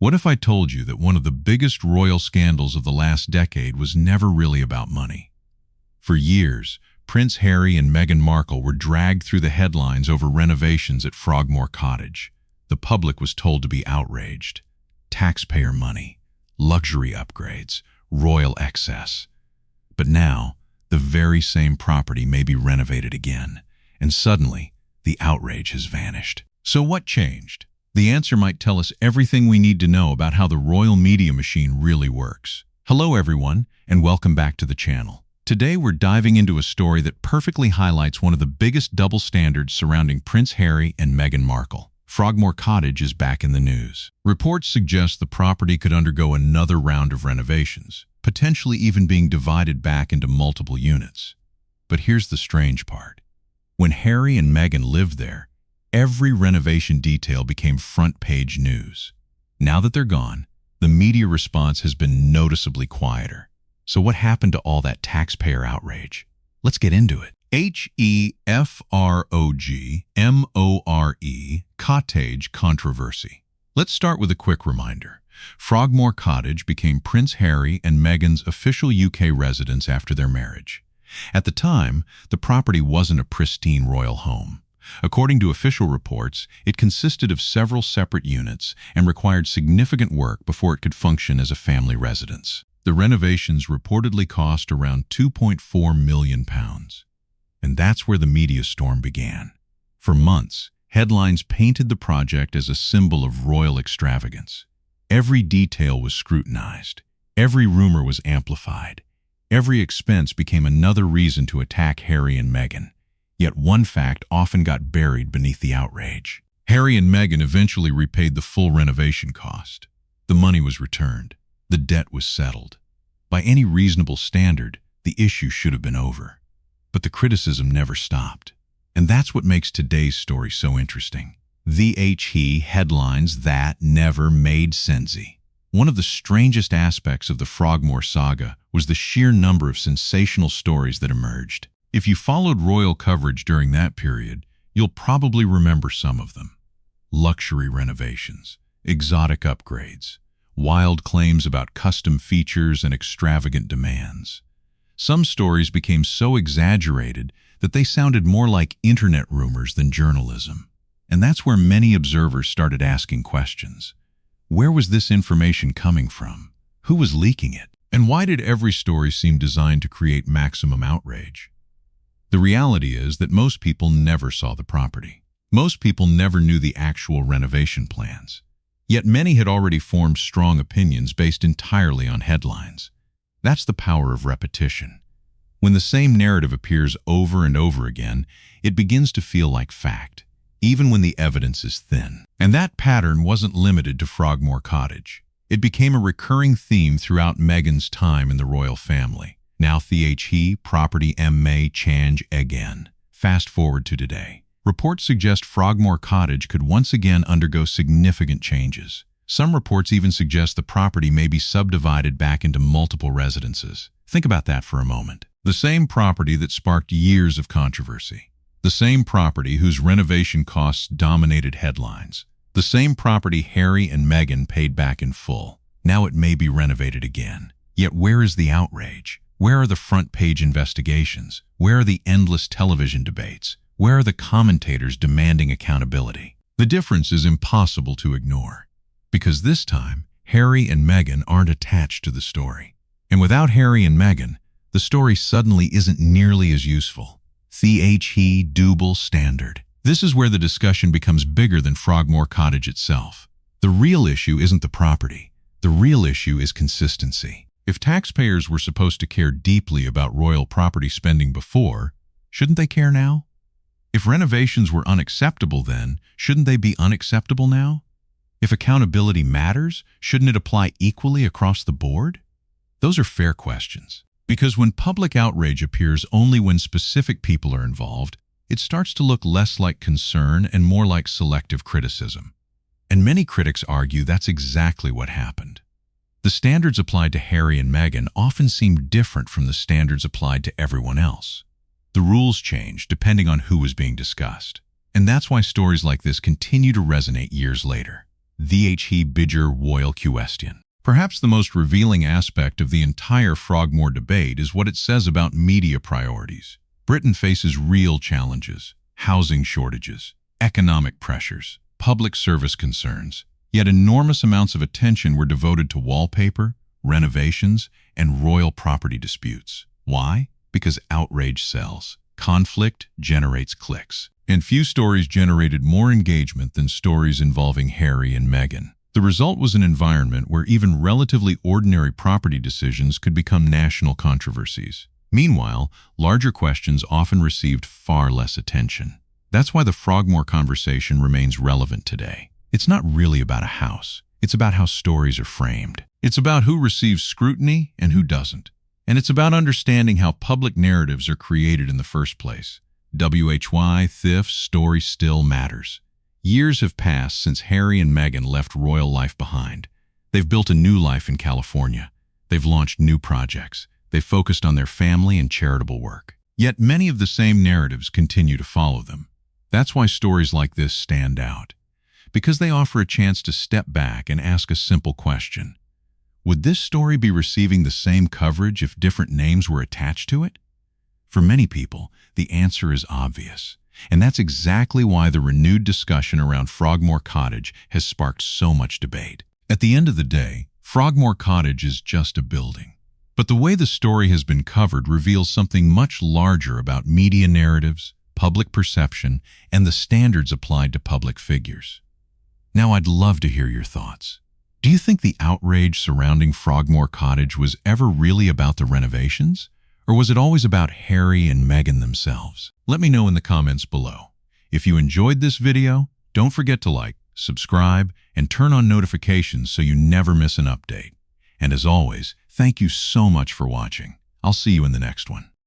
What if I told you that one of the biggest royal scandals of the last decade was never really about money? For years, Prince Harry and Meghan Markle were dragged through the headlines over renovations at Frogmore Cottage. The public was told to be outraged. Taxpayer money, luxury upgrades, royal excess. But now, the very same property may be renovated again, and suddenly, the outrage has vanished. So what changed? The answer might tell us everything we need to know about how the royal media machine really works. Hello everyone, and welcome back to the channel. Today we're diving into a story that perfectly highlights one of the biggest double standards surrounding Prince Harry and Meghan Markle. Frogmore Cottage is back in the news. Reports suggest the property could undergo another round of renovations, potentially even being divided back into multiple units. But here's the strange part. When Harry and Meghan lived there, every renovation detail became front-page news. Now that they're gone, the media response has been noticeably quieter. So what happened to all that taxpayer outrage? Let's get into it. Frogmore Cottage controversy. Let's start with a quick reminder. Frogmore Cottage became Prince Harry and Meghan's official UK residence after their marriage. At the time, the property wasn't a pristine royal home. According to official reports, it consisted of several separate units and required significant work before it could function as a family residence. The renovations reportedly cost around £2.4 million. And that's where the media storm began. For months, headlines painted the project as a symbol of royal extravagance. Every detail was scrutinized. Every rumor was amplified. Every expense became another reason to attack Harry and Meghan. Yet one fact often got buried beneath the outrage. Harry and Meghan eventually repaid the full renovation cost. The money was returned. The debt was settled. By any reasonable standard, the issue should have been over. But the criticism never stopped. And that's what makes today's story so interesting. The headlines that never made sense. One of the strangest aspects of the Frogmore saga was the sheer number of sensational stories that emerged. If you followed royal coverage during that period, you'll probably remember some of them. Luxury renovations, exotic upgrades, wild claims about custom features and extravagant demands. Some stories became so exaggerated that they sounded more like internet rumors than journalism. And that's where many observers started asking questions. Where was this information coming from? Who was leaking it? And why did every story seem designed to create maximum outrage? The reality is that most people never saw the property. Most people never knew the actual renovation plans. Yet many had already formed strong opinions based entirely on headlines. That's the power of repetition. When the same narrative appears over and over again, it begins to feel like fact, even when the evidence is thin. And that pattern wasn't limited to Frogmore Cottage. It became a recurring theme throughout Meghan's time in the royal family. Now property may change again. Fast forward to today. Reports suggest Frogmore Cottage could once again undergo significant changes. Some reports even suggest the property may be subdivided back into multiple residences. Think about that for a moment. The same property that sparked years of controversy. The same property whose renovation costs dominated headlines. The same property Harry and Meghan paid back in full. Now it may be renovated again. Yet where is the outrage? Where are the front-page investigations? Where are the endless television debates? Where are the commentators demanding accountability? The difference is impossible to ignore. Because this time, Harry and Meghan aren't attached to the story. And without Harry and Meghan, the story suddenly isn't nearly as useful. Double standard. This is where the discussion becomes bigger than Frogmore Cottage itself. The real issue isn't the property. The real issue is consistency. If taxpayers were supposed to care deeply about royal property spending before, shouldn't they care now? If renovations were unacceptable then, shouldn't they be unacceptable now? If accountability matters, shouldn't it apply equally across the board? Those are fair questions. Because when public outrage appears only when specific people are involved, it starts to look less like concern and more like selective criticism. And many critics argue that's exactly what happened. The standards applied to Harry and Meghan often seem different from the standards applied to everyone else. The rules change depending on who was being discussed. And that's why stories like this continue to resonate years later. The bigger royal question. Perhaps the most revealing aspect of the entire Frogmore debate is what it says about media priorities. Britain faces real challenges: housing shortages, economic pressures, public service concerns. Yet enormous amounts of attention were devoted to wallpaper, renovations, and royal property disputes. Why? Because outrage sells. Conflict generates clicks. And few stories generated more engagement than stories involving Harry and Meghan. The result was an environment where even relatively ordinary property decisions could become national controversies. Meanwhile, larger questions often received far less attention. That's why the Frogmore conversation remains relevant today. It's not really about a house. It's about how stories are framed. It's about who receives scrutiny and who doesn't. And it's about understanding how public narratives are created in the first place. Thif's story still matters. Years have passed since Harry and Meghan left royal life behind. They've built a new life in California. They've launched new projects. They've focused on their family and charitable work. Yet many of the same narratives continue to follow them. That's why stories like this stand out, because they offer a chance to step back and ask a simple question. Would this story be receiving the same coverage if different names were attached to it? For many people, the answer is obvious, and that's exactly why the renewed discussion around Frogmore Cottage has sparked so much debate. At the end of the day, Frogmore Cottage is just a building. But the way the story has been covered reveals something much larger about media narratives, public perception, and the standards applied to public figures. Now, I'd love to hear your thoughts. Do you think the outrage surrounding Frogmore Cottage was ever really about the renovations? Or was it always about Harry and Meghan themselves? Let me know in the comments below. If you enjoyed this video, don't forget to like, subscribe, and turn on notifications so you never miss an update. And as always, thank you so much for watching. I'll see you in the next one.